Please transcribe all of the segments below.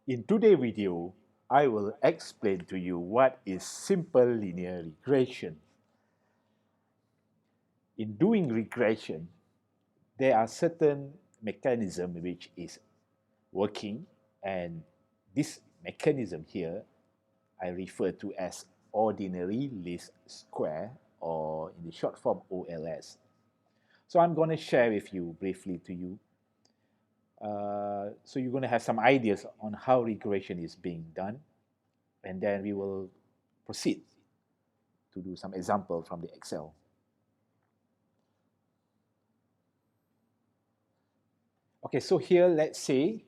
In today's video, I will explain to you what is simple linear regression. In doing regression, there are certain mechanism which is working, and this mechanism here I refer to as ordinary least square, or in the short form OLS. So I'm going to share with you briefly to you. So you're going to have some ideas on how regression is being done, and then we will proceed to do some example from the Excel. Okay, so here let's say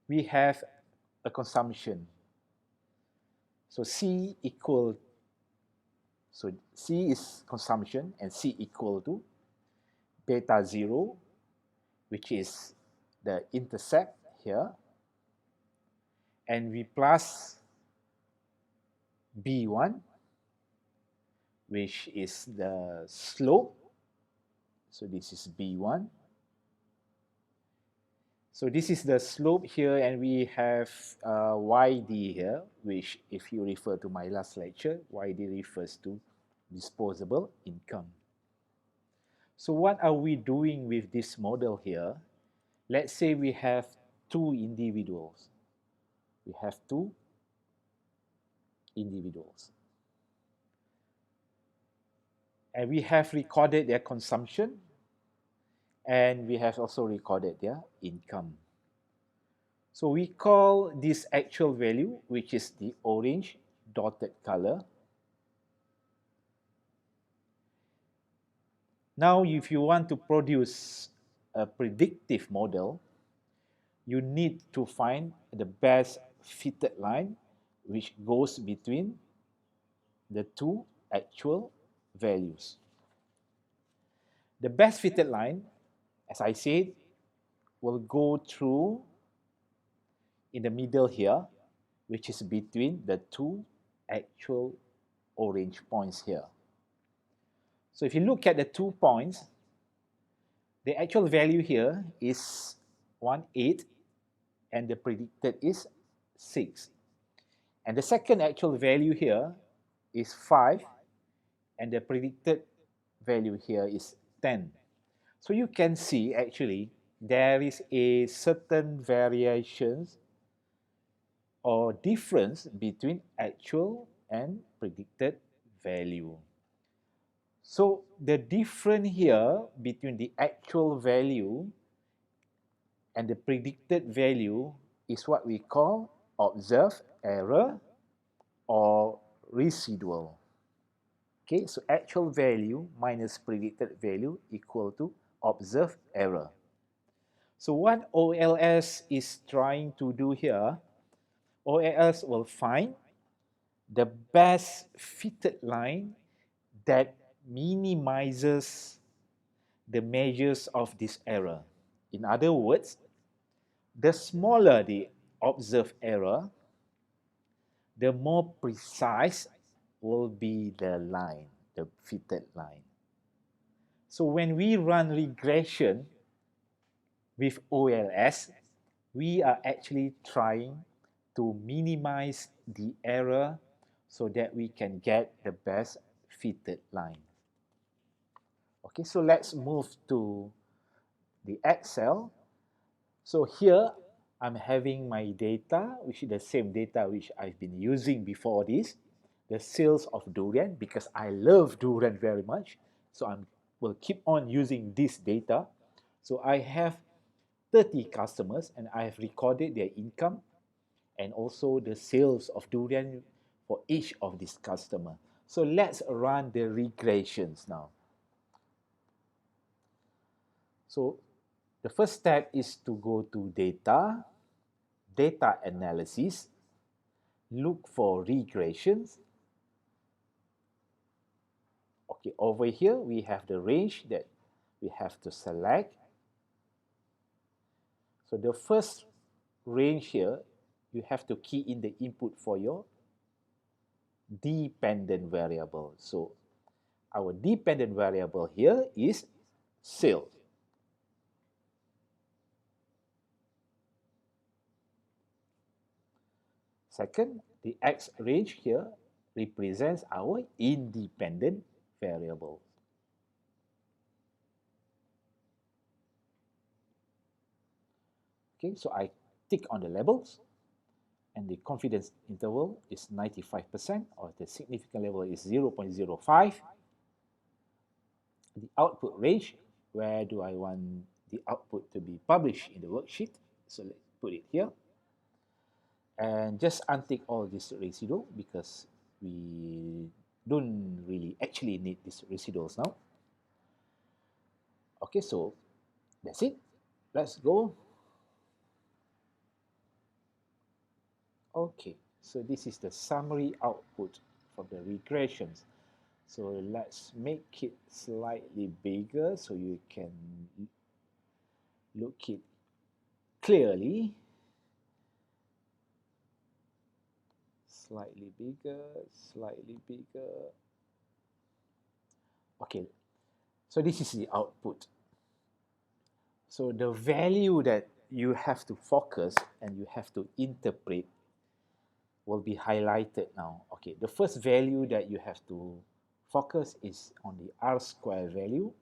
we have a consumption. So C is consumption, and C equal to beta 0, which is the intercept here, and we plus B1, which is the slope. So this is B1. So this is the slope here, and we have YD here, which if you refer to my last lecture, YD refers to disposable income. So what are we doing with this model here? Let's say we have two individuals. We have two individuals. And we have recorded their consumption, and we have also recorded their income. So we call this actual value, which is the orange dotted color. Now, if you want to produce a predictive model, you need to find the best fitted line which goes between the two actual values. The best fitted line, as I said, will go through in the middle here, which is between the two actual orange points here. So if you look at the 2 points, the actual value here is 1.8, and the predicted is 6. And the second actual value here is 5, and the predicted value here is 10. So you can see actually there is a certain variations or difference between actual and predicted value. So the difference here between the actual value and the predicted value is what we call observed error or residual. Okay, so actual value minus predicted value equal to observed error. So what OLS is trying to do here, OLS will find the best fitted line that minimizes the measures of this error. In other words, the smaller the observed error, the more precise will be the line, the fitted line. So when we run regression with OLS, we are actually trying to minimize the error so that we can get the best fitted line. Okay, so let's move to the Excel. So here I'm having my data, which is the same data which I've been using before this, the sales of durian, because I love durian very much. So I will keep on using this data. So I have 30 customers, and I have recorded their income and also the sales of durian for each of these customers. So let's run the regressions now. So the first step is to go to data, data analysis, look for regressions. Okay, over here we have the range that we have to select. So the first range here, you have to key in the input for your dependent variable. So our dependent variable here is sales. Second, the X range here represents our independent variables. Okay, so I tick on the labels, and the confidence interval is 95%, or the significant level is 0.05. The output range, where do I want the output to be published in the worksheet? So let's put it here. And just untick all this residual because we don't really actually need these residuals now. Okay, so that's it. Let's go. Okay, so this is the summary output from the regressions. So let's make it slightly bigger so you can look it clearly. Slightly bigger, slightly bigger. Okay, so this is the output. So the value that you have to focus and you have to interpret will be highlighted now. Okay, the first value that you have to focus is on the R square value.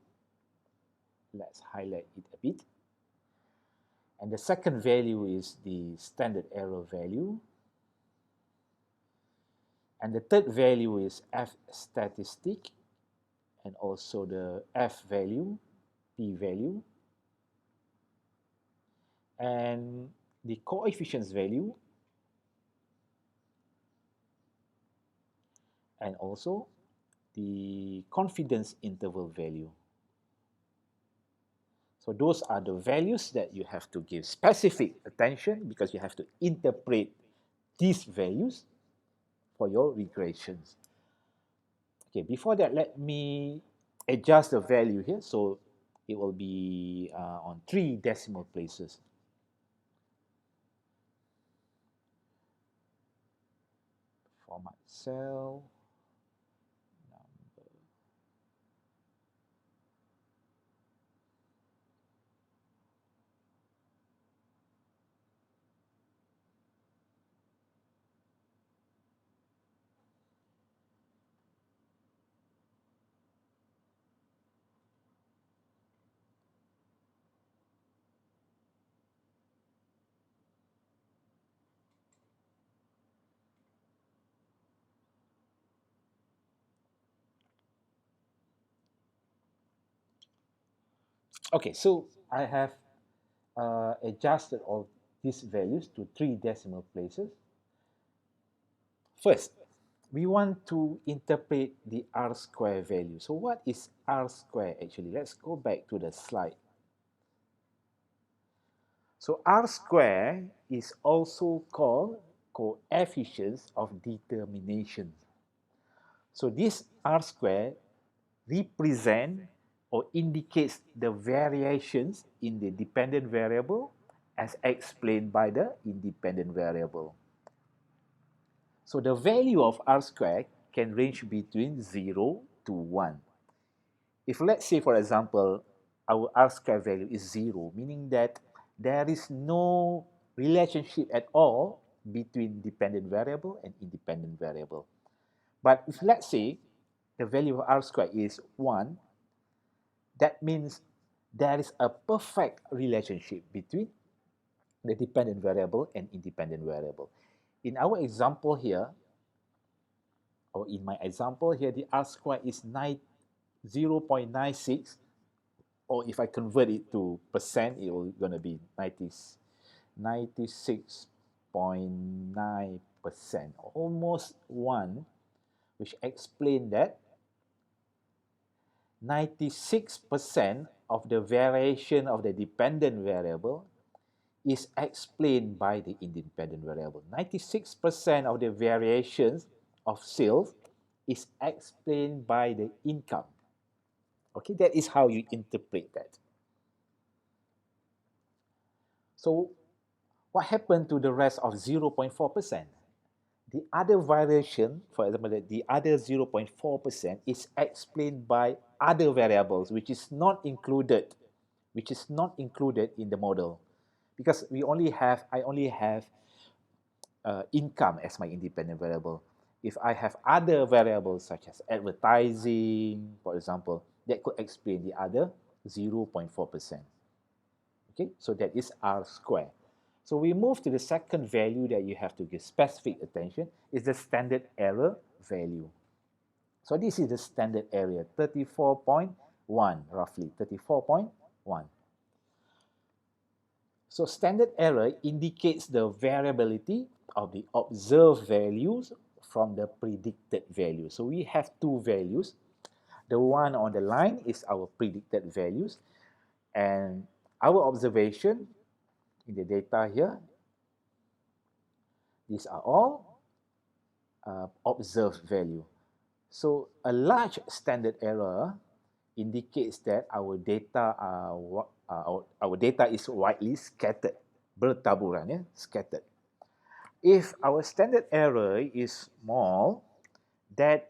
Let's highlight it a bit. And the second value is the standard error value. And the third value is F statistic, and also the F value, P value, and the coefficients value, and also the confidence interval value. So those are the values that you have to give specific attention because you have to interpret these values for your regressions. Okay, before that, let me adjust the value here. So it will be on 3 decimal places. Format cell, number. Okay, so I have adjusted all these values to 3 decimal places. First, we want to interpret the R square value. So what is R square actually? Let's go back to the slide. So R square is also called coefficients of determination. So this R square represent or indicates the variations in the dependent variable as explained by the independent variable. So the value of R squared can range between 0 to 1. If let's say, for example, our R squared value is 0, meaning that there is no relationship at all between dependent variable and independent variable. But if let's say the value of R squared is 1, that means there is a perfect relationship between the dependent variable and independent variable. In our example here, or in my example here, the R squared is 0.96, or if I convert it to percent, it will gonna be 96.9%, almost 1, which explain that 96% of the variation of the dependent variable is explained by the independent variable. 96% of the variations of sales is explained by the income. Okay, that is how you interpret that. So what happened to the rest of 0.4%? The other variation, for example, the other 0.4% is explained by other variables, which is not included in the model, because I only have income as my independent variable. If I have other variables such as advertising, for example, that could explain the other 0.4%. Okay, so that is R square. So we move to the second value that you have to give specific attention is the standard error value. So this is the standard error, 34.1 roughly, 34.1. So standard error indicates the variability of the observed values from the predicted value. So we have two values. The one on the line is our predicted values, and our observation in the data here, these are all observed value. So a large standard error indicates that our data our data is widely scattered, bertaburan, ya, scattered. If our standard error is small, that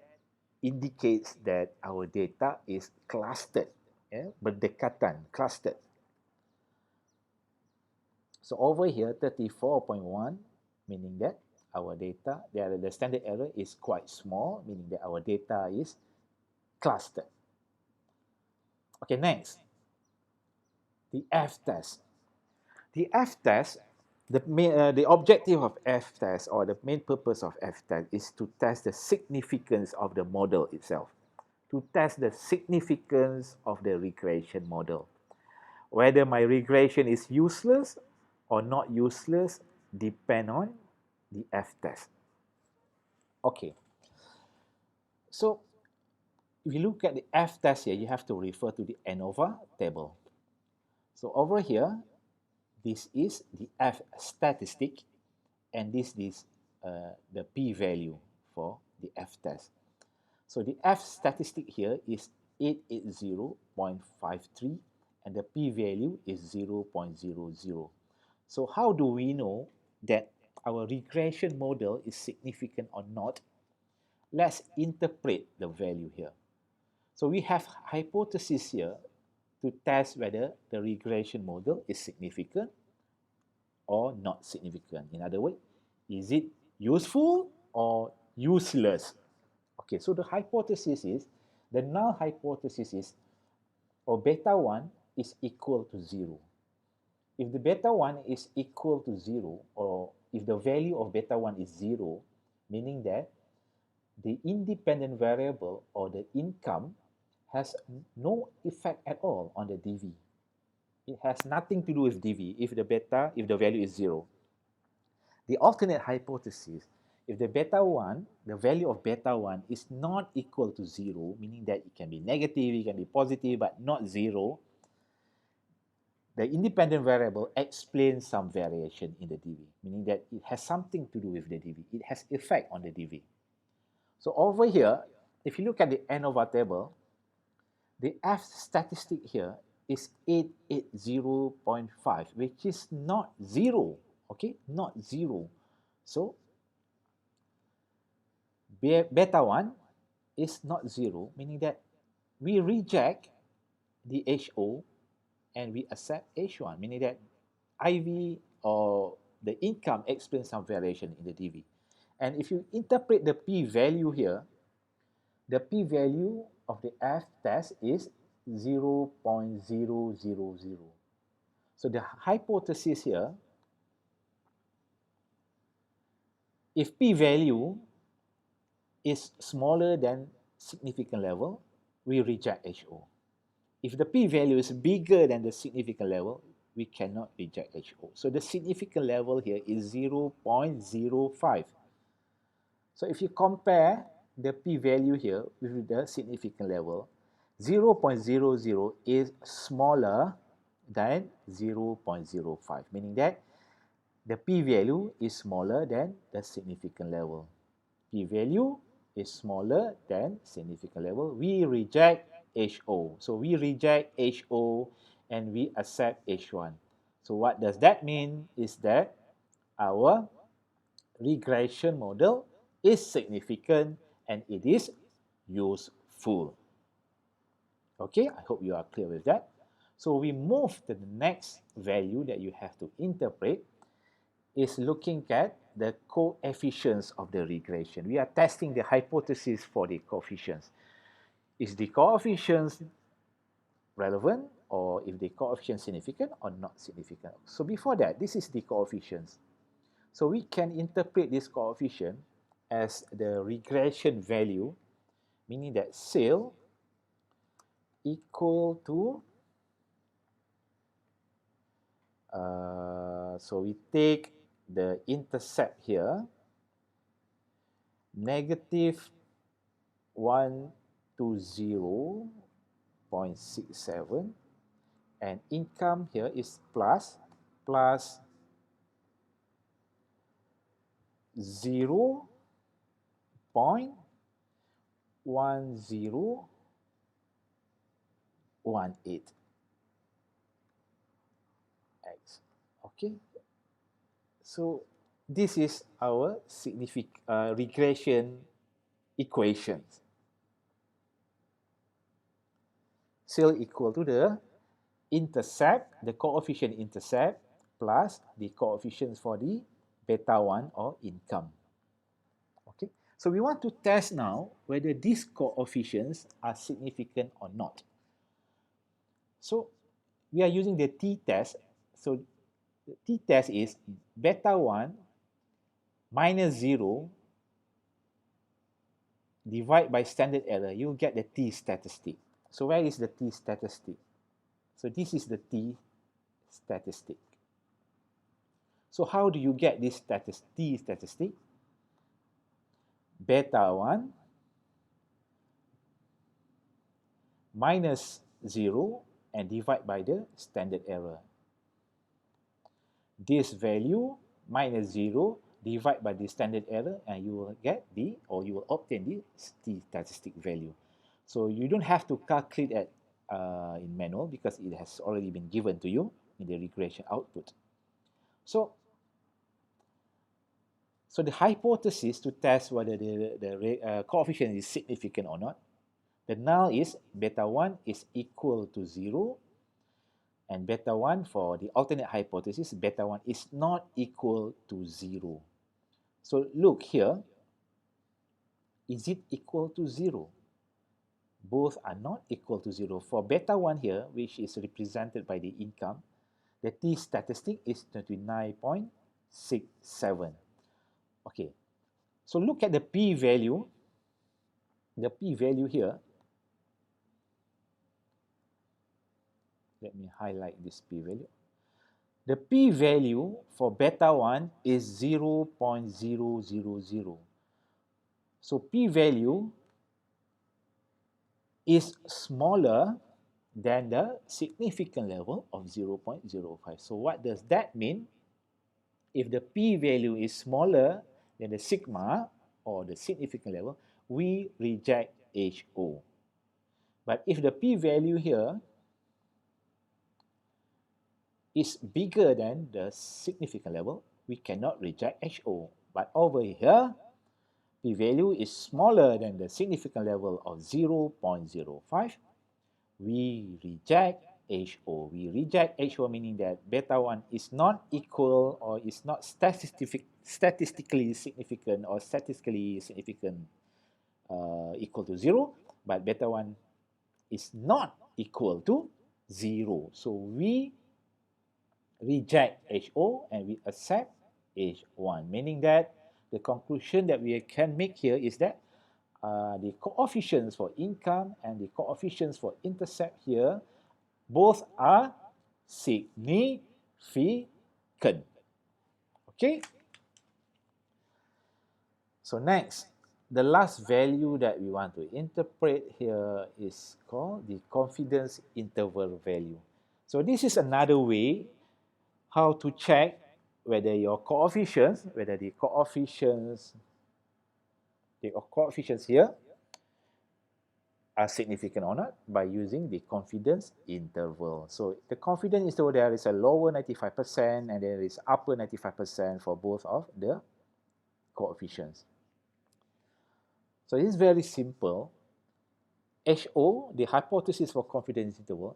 indicates that our data is clustered, ya, berdekatan, clustered. So over here, 34.1, meaning that our data, the standard error is quite small, meaning that our data is clustered. Okay, next, the F-test. The F-test, the objective of F-test, or the main purpose of F-test, is to test the significance of the model itself, to test the significance of the regression model. Whether my regression is useless or not useless depend on the F-test. Okay, so if you look at the F-test here, you have to refer to the ANOVA table. So over here, this is the F statistic, and this is the p-value for the F-test. So the F statistic here is 880.53, and the p-value is 0.00. So how do we know that our regression model is significant or not? Let's interpret the value here. So we have hypothesis here to test whether the regression model is significant or not significant. In other words, is it useful or useless? Okay, so the hypothesis is, the null hypothesis is, or beta 1 is equal to 0. If the beta 1 is equal to 0, or if the value of beta 1 is 0, meaning that the independent variable or the income has no effect at all on the DV. It has nothing to do with DV if the value is 0. The alternate hypothesis, if the value of beta 1 is not equal to 0, meaning that it can be negative, it can be positive, but not 0, the independent variable explains some variation in the DV, meaning that it has something to do with the DV. It has effect on the DV. So over here, if you look at the ANOVA table, the F statistic here is 880.5, which is not 0, okay? Not 0. So, beta 1 is not 0, meaning that we reject the HO and we accept H1, meaning that IV or the income explains some variation in the DV. And if you interpret the p-value here, the p-value of the F test is 0.000. So the hypothesis here, if p-value is smaller than significant level, we reject HO. If the p-value is bigger than the significant level, we cannot reject HO. So the significant level here is 0.05. So if you compare the p-value here with the significant level, 0.00 is smaller than 0.05, meaning that the p-value is smaller than the significant level. P-value is smaller than significant level. We reject HO. So we reject HO and we accept H1. So what does that mean is that our regression model is significant and it is useful. Okay, I hope you are clear with that. So we move to the next value that you have to interpret. is looking at the coefficients of the regression. We are testing the hypothesis for the coefficients. Is the coefficients relevant, or if the coefficient significant or not significant? So before that, this is the coefficients. So we can interpret this coefficient as the regression value, meaning that cell equal to, so we take the intercept here, negative 120.67, and income here is plus 0.1018 x. Okay, so this is our regression equations. Cell equal to the intercept, the coefficient intercept, plus the coefficients for the beta 1 or income. Okay, so we want to test now whether these coefficients are significant or not. So we are using the t-test. So the t-test is beta 1 minus 0 divide by standard error. You get the t-statistic. So where is the t-statistic? So this is the t-statistic. So how do you get this t-statistic? Beta 1 minus 0 and divide by the standard error. This value minus 0 divide by the standard error, and you will get the, or you will obtain the t-statistic value. So you don't have to calculate it in manual because it has already been given to you in the regression output. So the hypothesis to test whether the coefficient is significant or not, the null is beta 1 is equal to 0, and beta 1 for the alternate hypothesis, beta 1 is not equal to 0. So look here, is it equal to 0? Both are not equal to 0. For beta 1 here, which is represented by the income, the t-statistic is 29.67. Okay, so look at the p-value. The p-value here, let me highlight this p-value. The p-value for beta 1 is 0.000. So p-value is smaller than the significant level of 0.05. So what does that mean? If the p-value is smaller than the sigma or the significant level, we reject HO. But if the p-value here is bigger than the significant level, we cannot reject HO. But over here, p-value is smaller than the significant level of 0.05, we reject HO. We reject HO meaning that beta 1 is not equal or is not statistically significant or statistically significant equal to 0, but beta 1 is not equal to 0. So we reject HO and we accept H1, meaning that the conclusion that we can make here is that the coefficients for income and the coefficients for intercept here both are significant. Okay? So next, the last value that we want to interpret here is called the confidence interval value. So this is another way how to check whether your coefficients, whether the coefficients here are significant or not by using the confidence interval. So the confidence interval, there is a lower 95% and there is upper 95% for both of the coefficients. So it is very simple. HO, the hypothesis for confidence interval,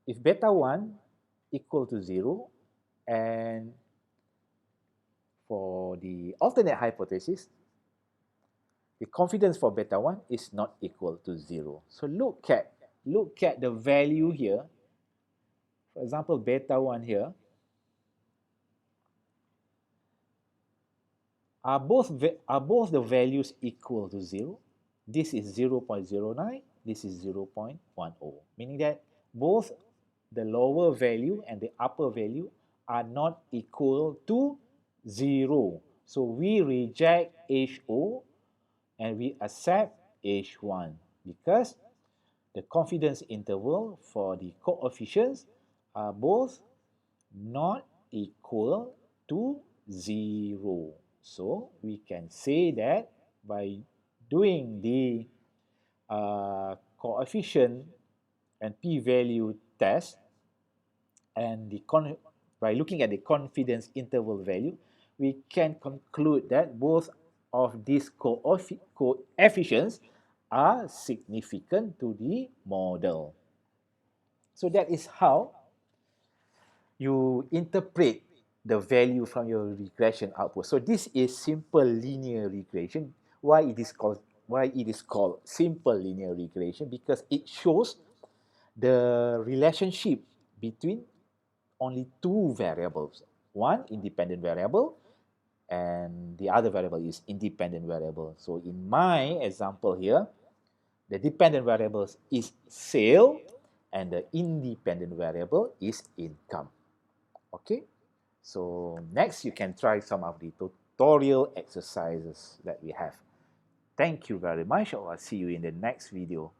if beta 1 equal to 0 and for the alternate hypothesis, the confidence for beta 1 is not equal to 0. So look at the value here. For example, beta 1 here. Are both the values equal to 0? This is 0.09, this is 0.10, meaning that both the lower value and the upper value are not equal to 0. So we reject HO and we accept H1 because the confidence interval for the coefficients are both not equal to 0. So we can say that by doing the coefficient and p-value test and by looking at the confidence interval value, we can conclude that both of these coefficients are significant to the model. So that is how you interpret the value from your regression output. So this is simple linear regression. Why it is called simple linear regression? Because it shows the relationship between only two variables. One independent variable and the other variable is independent variable. So in my example here, the dependent variables is sale and the independent variable is income. Okay, so next you can try some of the tutorial exercises that we have. Thank you very much. I'll see you in the next video.